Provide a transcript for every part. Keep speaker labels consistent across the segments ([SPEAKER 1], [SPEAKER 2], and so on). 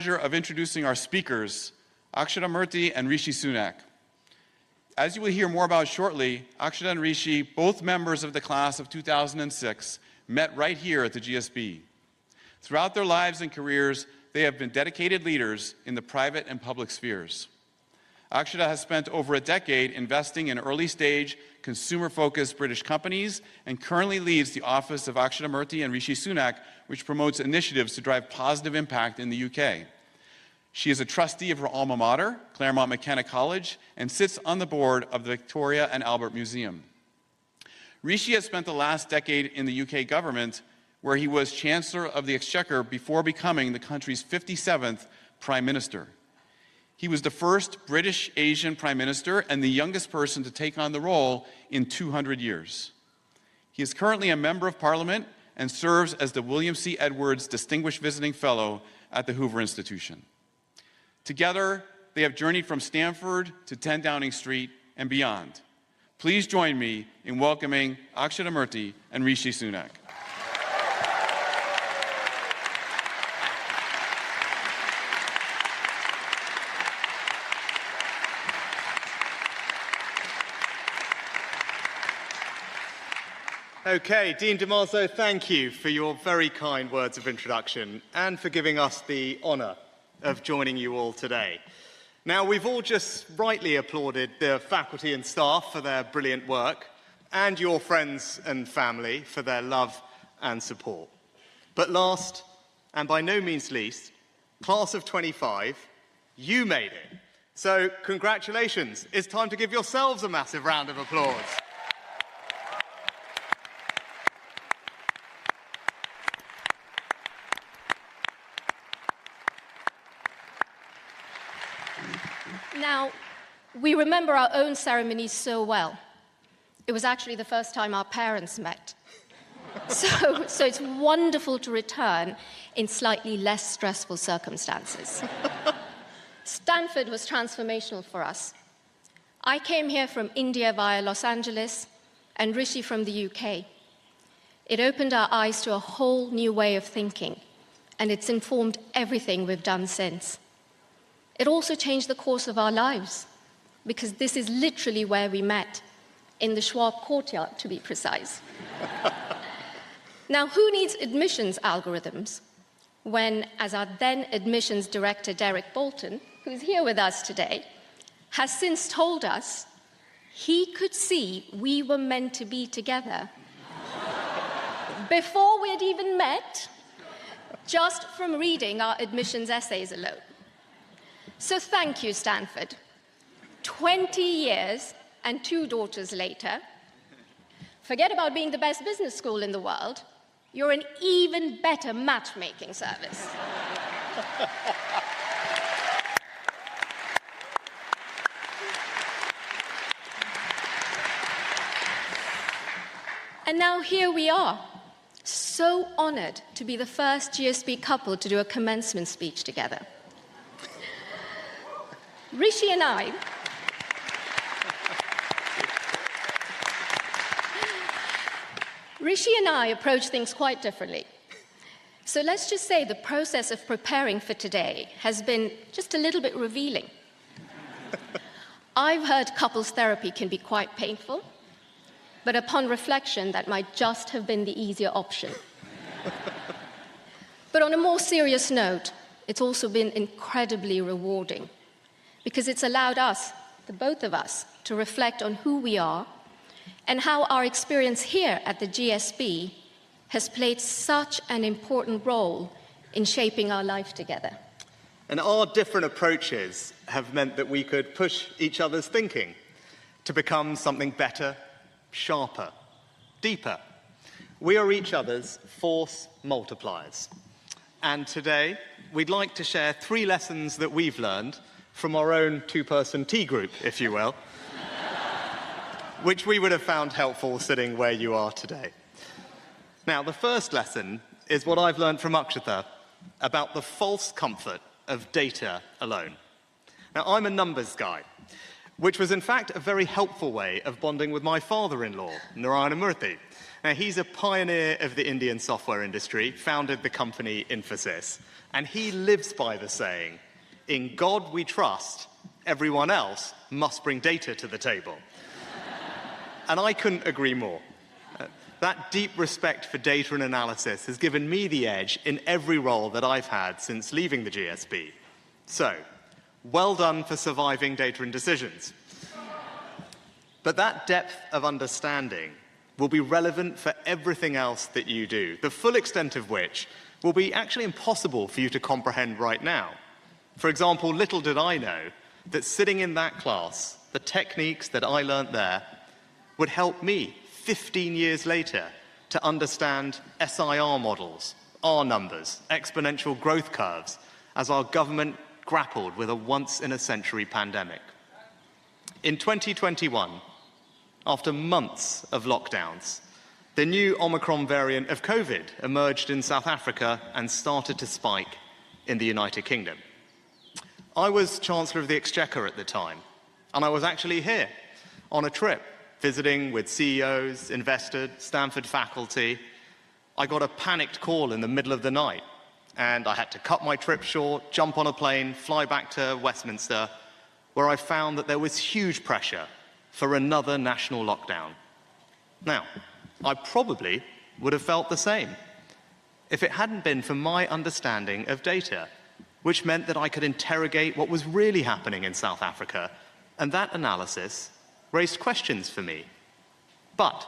[SPEAKER 1] Pleasure of introducing our speakers, Akshata Murthy and Rishi Sunak. As you will hear more about shortly, Akshata and Rishi, both members of the class of 2006, met right here at the GSB. Throughout their lives and careers, they have been dedicated leaders in the private and public spheres. Akshata has spent over a decade investing in early-stage, consumer-focused British companies and currently leads the office of Akshata Murthy and Rishi Sunak, which promotes initiatives to drive positive impact in the UK. She is a trustee of her alma mater, Claremont McKenna College, and sits on the board of the Victoria and Albert Museum. Rishi has spent the last decade in the UK government, where he was Chancellor of the Exchequer before becoming the country's 57th Prime Minister. He was the first British Asian Prime Minister and the youngest person to take on the role in 200 years. He is currently a Member of Parliament and serves as the William C. Edwards Distinguished Visiting Fellow at the Hoover Institution. Together, they have journeyed from Stamford to 10 Downing Street and beyond. Please join me in welcoming Akshata Murthy and Rishi Sunak.
[SPEAKER 2] Okay, Dean DeMarzo, thank you for your very kind words of introduction and for giving us the honour of joining you all today. Now, we've all just rightly applauded the faculty and staff for their brilliant work and your friends and family for their love and support. But last, and by no means least, class of 25, you made it. So congratulations. It's time to give yourselves a massive round of applause.
[SPEAKER 3] Now, we remember our own ceremonies so well. It was actually the first time our parents met. So it's wonderful to return in slightly less stressful circumstances. Stanford was transformational for us. I came here from India via Los Angeles, and Rishi from the UK. It opened our eyes to a whole new way of thinking, and it's informed everything we've done since. It also changed the course of our lives, because this is literally where we met, in the Schwab courtyard, to be precise. Now, who needs admissions algorithms when, as our then admissions director, Derek Bolton, who's here with us today, has since told us he could see we were meant to be together before we had even met, just from reading our admissions essays alone. So thank you, Stanford. 20 years and 2 daughters later, forget about being the best business school in the world, you're an even better matchmaking service. And now here we are, so honored to be the first GSB couple to do a commencement speech together. Rishi and I approach things quite differently. So let's just say the process of preparing for today has been just a little bit revealing. I've heard couples therapy can be quite painful, but upon reflection, that might just have been the easier option. But on a more serious note, it's also been incredibly rewarding, because it's allowed us, the both of us, to reflect on who we are and how our experience here at the GSB has played such an important role in shaping our life together.
[SPEAKER 2] And our different approaches have meant that we could push each other's thinking to become something better, sharper, deeper. We are each other's force multipliers. And today, we'd like to share 3 lessons that we've learned from our own 2-person tea group, if you will, which we would have found helpful sitting where you are today. Now, the first lesson is what I've learned from Akshata about the false comfort of data alone. Now, I'm a numbers guy, which was in fact a very helpful way of bonding with my father-in-law, Narayana Murthy. Now, he's a pioneer of the Indian software industry, founded the company Infosys, and he lives by the saying, "In God we trust, everyone else must bring data to the table." And I couldn't agree more. That deep respect for data and analysis has given me the edge in every role that I've had since leaving the GSB. So, well done for surviving data and decisions. But that depth of understanding will be relevant for everything else that you do, the full extent of which will be actually impossible for you to comprehend right now. For example, little did I know that sitting in that class, the techniques that I learnt there would help me 15 years later to understand SIR models, R numbers, exponential growth curves, as our government grappled with a once-in-a-century pandemic. In 2021, after months of lockdowns, the new Omicron variant of COVID emerged in South Africa and started to spike in the United Kingdom. I was Chancellor of the Exchequer at the time, and I was actually here on a trip, visiting with CEOs, investors, Stanford faculty. I got a panicked call in the middle of the night, and I had to cut my trip short, jump on a plane, fly back to Westminster, where I found that there was huge pressure for another national lockdown. Now, I probably would have felt the same if it hadn't been for my understanding of data, which meant that I could interrogate what was really happening in South Africa, and that analysis raised questions for me. But,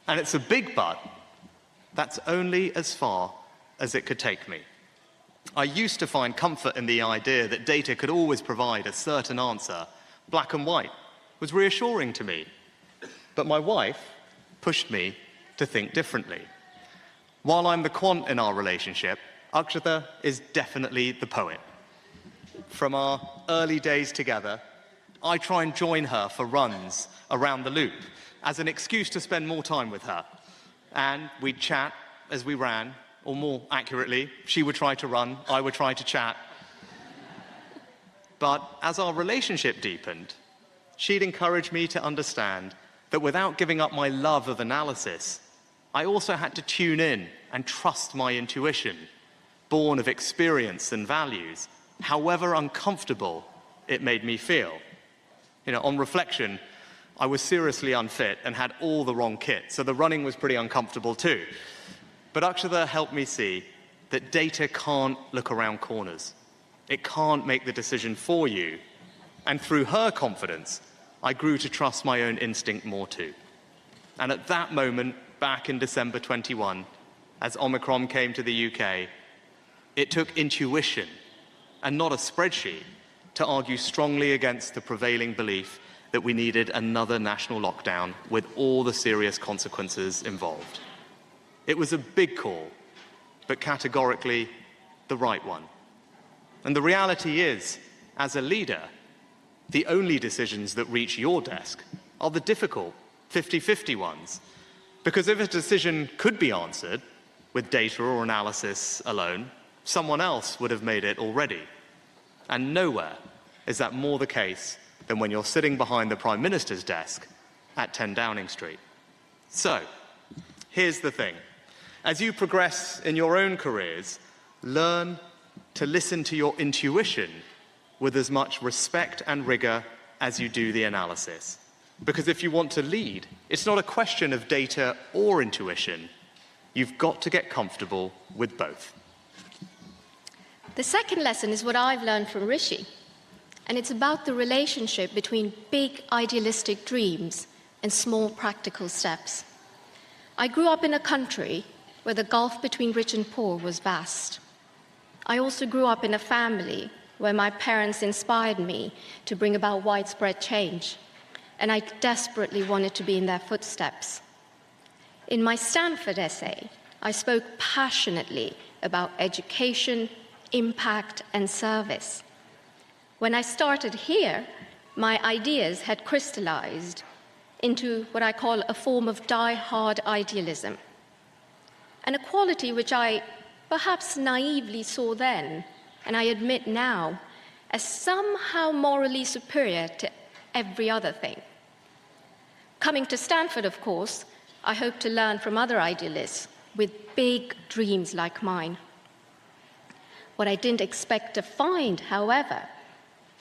[SPEAKER 2] and it's a big but, that's only as far as it could take me. I used to find comfort in the idea that data could always provide a certain answer, black and white, was reassuring to me. But my wife pushed me to think differently. While I'm the quant in our relationship, Akshata is definitely the poet. From our early days together, I try and join her for runs around the loop as an excuse to spend more time with her. And we'd chat as we ran, or more accurately, she would try to run, I would try to chat. But as our relationship deepened, she'd encourage me to understand that without giving up my love of analysis, I also had to tune in and trust my intuition, born of experience and values, however uncomfortable it made me feel. You know, on reflection, I was seriously unfit and had all the wrong kit, so the running was pretty uncomfortable too. But Akshata helped me see that data can't look around corners. It can't make the decision for you. And through her confidence, I grew to trust my own instinct more too. And at that moment, back in December 21, as Omicron came to the UK, it took intuition and not a spreadsheet to argue strongly against the prevailing belief that we needed another national lockdown with all the serious consequences involved. It was a big call, but categorically the right one. And the reality is, as a leader, the only decisions that reach your desk are the difficult 50-50 ones. Because if a decision could be answered with data or analysis alone, someone else would have made it already. And nowhere is that more the case than when you're sitting behind the Prime Minister's desk at 10 Downing Street. So, here's the thing. As you progress in your own careers, learn to listen to your intuition with as much respect and rigor as you do the analysis. Because if you want to lead, it's not a question of data or intuition. You've got to get comfortable with both.
[SPEAKER 3] The second lesson is what I've learned from Rishi, and it's about the relationship between big idealistic dreams and small practical steps. I grew up in a country where the gulf between rich and poor was vast. I also grew up in a family where my parents inspired me to bring about widespread change, and I desperately wanted to be in their footsteps. In my Stanford essay, I spoke passionately about education, impact, and service. When I started here, my ideas had crystallized into what I call a form of die-hard idealism, and a quality which I perhaps naively saw then, and I admit now, as somehow morally superior to every other thing. Coming to Stanford, of course, I hope to learn from other idealists with big dreams like mine. What I didn't expect to find, however,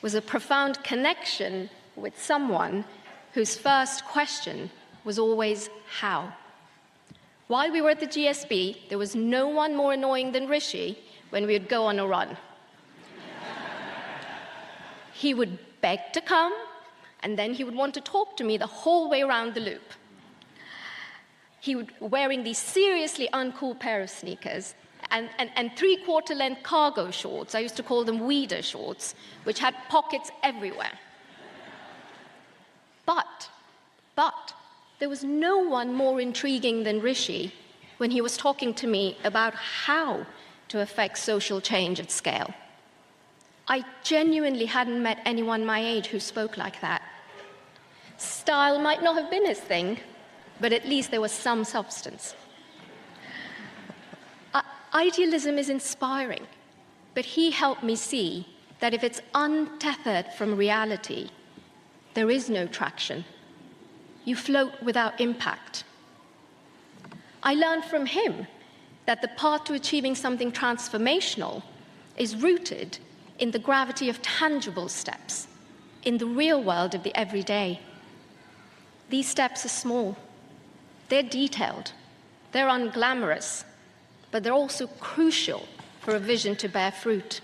[SPEAKER 3] was a profound connection with someone whose first question was always how. While we were at the GSB, there was no one more annoying than Rishi when we would go on a run. He would beg to come, and then he would want to talk to me the whole way around the loop. He would wearing these seriously uncool pair of sneakers and three-quarter length cargo shorts. I used to call them weeder shorts, which had pockets everywhere. But there was no one more intriguing than Rishi when he was talking to me about how to affect social change at scale. I genuinely hadn't met anyone my age who spoke like that. Style might not have been his thing, but at least there was some substance. Idealism is inspiring, but he helped me see that if it's untethered from reality, there is no traction. You float without impact. I learned from him that the path to achieving something transformational is rooted in the gravity of tangible steps, in the real world of the everyday. These steps are small, they're detailed, they're unglamorous, but they're also crucial for a vision to bear fruit.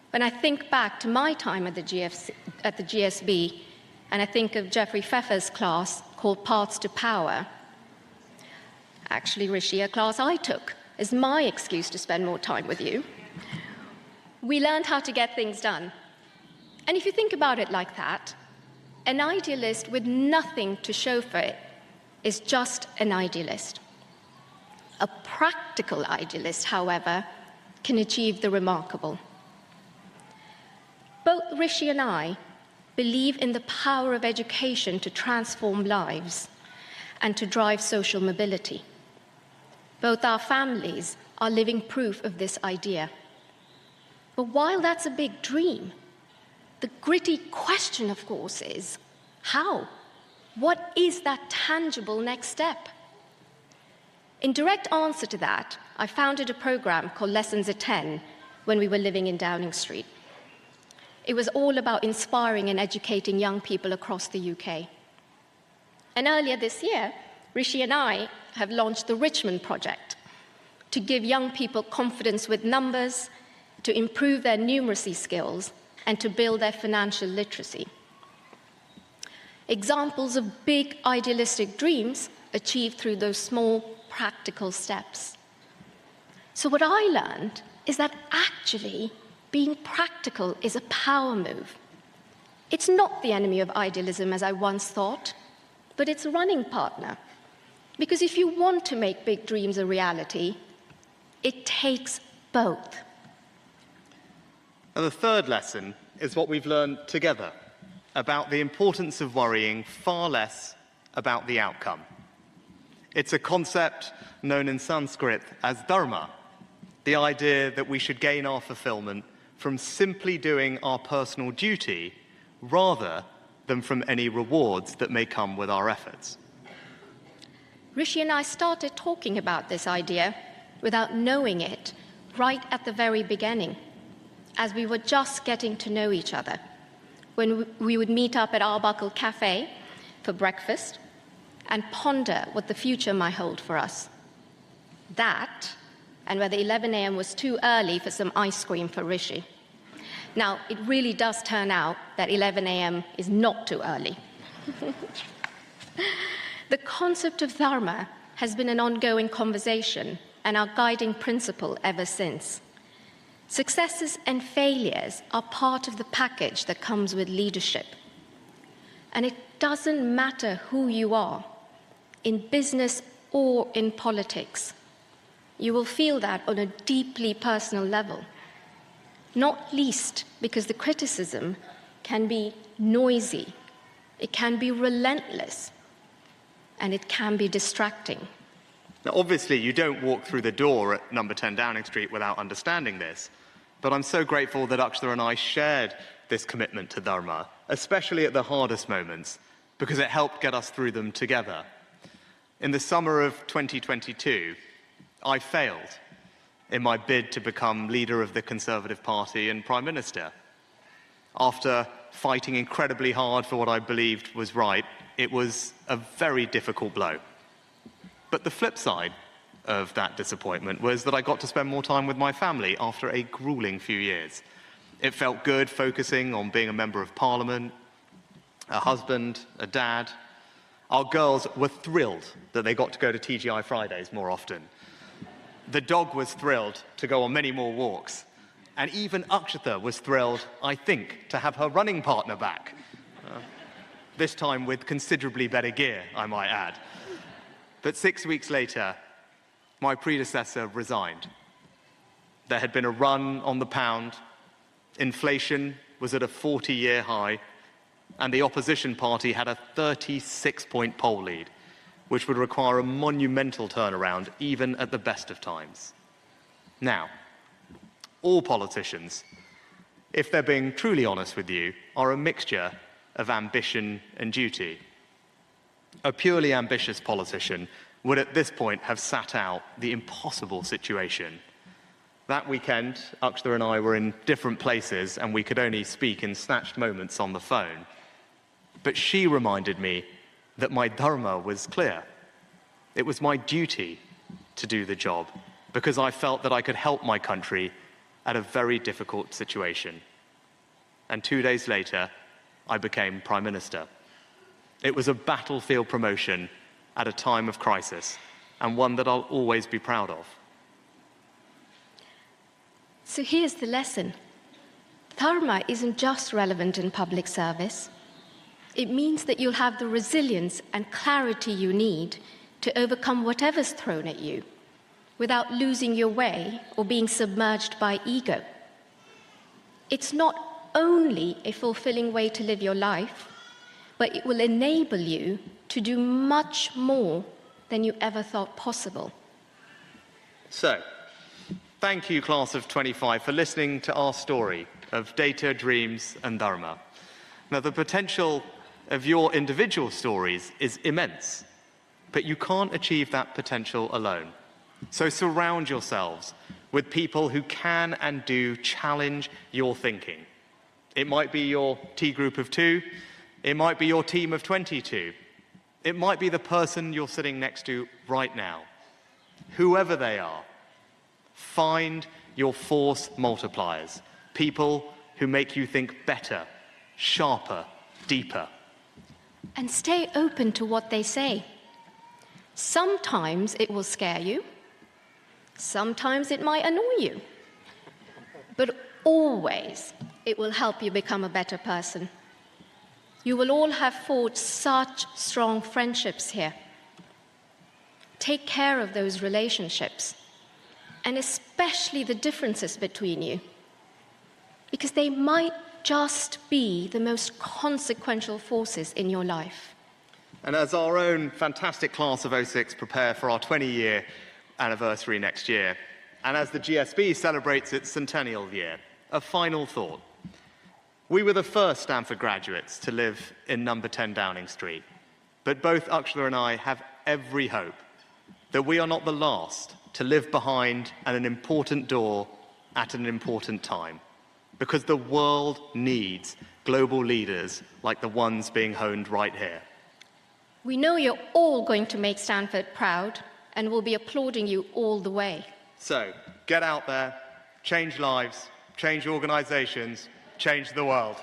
[SPEAKER 3] When I think back to my time at the GSB, and I think of Jeffrey Pfeffer's class called Paths to Power, actually, Rishi, a class I took as my excuse to spend more time with you, we learned how to get things done. And if you think about it like that, an idealist with nothing to show for it is just an idealist. A practical idealist, however, can achieve the remarkable. Both Rishi and I believe in the power of education to transform lives and to drive social mobility. Both our families are living proof of this idea. But while that's a big dream, the gritty question, of course, is how? What is that tangible next step? In direct answer to that, I founded a program called Lessons at 10 when we were living in Downing Street. It was all about inspiring and educating young people across the UK. And earlier this year, Rishi and I have launched the Richmond Project to give young people confidence with numbers, to improve their numeracy skills, and to build their financial literacy. Examples of big idealistic dreams achieved through those small, practical steps. So what I learned is that actually being practical is a power move. It's not the enemy of idealism as I once thought, but its running partner. Because if you want to make big dreams a reality, it takes both.
[SPEAKER 2] And the third lesson is what we've learned together about the importance of worrying far less about the outcome. It's a concept known in Sanskrit as dharma, the idea that we should gain our fulfillment from simply doing our personal duty rather than from any rewards that may come with our efforts.
[SPEAKER 3] Rishi and I started talking about this idea without knowing it right at the very beginning, as we were just getting to know each other, when we would meet up at Arbuckle Cafe for breakfast and ponder what the future might hold for us. That, and whether 11 a.m. was too early for some ice cream for Rishi. Now, it really does turn out that 11 a.m. is not too early. The concept of dharma has been an ongoing conversation and our guiding principle ever since. Successes and failures are part of the package that comes with leadership. And it doesn't matter who you are, in business or in politics. You will feel that on a deeply personal level, not least because the criticism can be noisy, it can be relentless, and it can be distracting.
[SPEAKER 2] Now, obviously, you don't walk through the door at number 10 Downing Street without understanding this, but I'm so grateful that Akshara and I shared this commitment to dharma especially at the hardest moments, because it helped get us through them together. In the summer of 2022, I failed in my bid to become leader of the Conservative Party and Prime Minister. After fighting incredibly hard for what I believed was right, it was a very difficult blow. But the flip side of that disappointment was that I got to spend more time with my family after a grueling few years. It felt good focusing on being a member of Parliament, a husband, a dad. Our girls were thrilled that they got to go to TGI Fridays more often. The dog was thrilled to go on many more walks. And even Akshita was thrilled, I think, to have her running partner back. This time with considerably better gear, I might add. But 6 weeks later, my predecessor resigned. There had been a run on the pound, inflation was at a 40-year high, and the opposition party had a 36-point poll lead, which would require a monumental turnaround even at the best of times. Now, all politicians, if they're being truly honest with you, are a mixture of ambition and duty. A purely ambitious politician would at this point have sat out the impossible situation. That weekend, Akshita and I were in different places and we could only speak in snatched moments on the phone. But she reminded me that my dharma was clear. It was my duty to do the job because I felt that I could help my country at a very difficult situation. And 2 days later, I became Prime Minister. It was a battlefield promotion at a time of crisis, and one that I'll always be proud of.
[SPEAKER 3] So here's the lesson. Dharma isn't just relevant in public service. It means that you'll have the resilience and clarity you need to overcome whatever's thrown at you without losing your way or being submerged by ego. It's not only a fulfilling way to live your life, but it will enable you to do much more than you ever thought possible.
[SPEAKER 2] So, thank you, class of 25, for listening to our story of data, dreams, and dharma. Now, the potential of your individual stories is immense, but you can't achieve that potential alone. So surround yourselves with people who can and do challenge your thinking. It might be your tea group of 2, it might be your team of 22, it might be the person you're sitting next to right now. Whoever they are, find your force multipliers, people who make you think better, sharper, deeper.
[SPEAKER 3] And stay open to what they say. Sometimes it will scare you. Sometimes it might annoy you. But always it will help you become a better person. You will all have forged such strong friendships here. Take care of those relationships, and especially the differences between you, because they might just be the most consequential forces in your life.
[SPEAKER 2] And as our own fantastic class of 06 prepare for our 20-year anniversary next year, and as the GSB celebrates its centennial year, a final thought. We were the first Stanford graduates to live in number 10 Downing Street, but both Akshata and I have every hope that we are not the last to live behind an important door at an important time, because the world needs global leaders like the ones being honed right here.
[SPEAKER 3] We know you're all going to make Stanford proud, and we'll be applauding you all the way.
[SPEAKER 2] So, get out there, change lives, change organizations, change the world.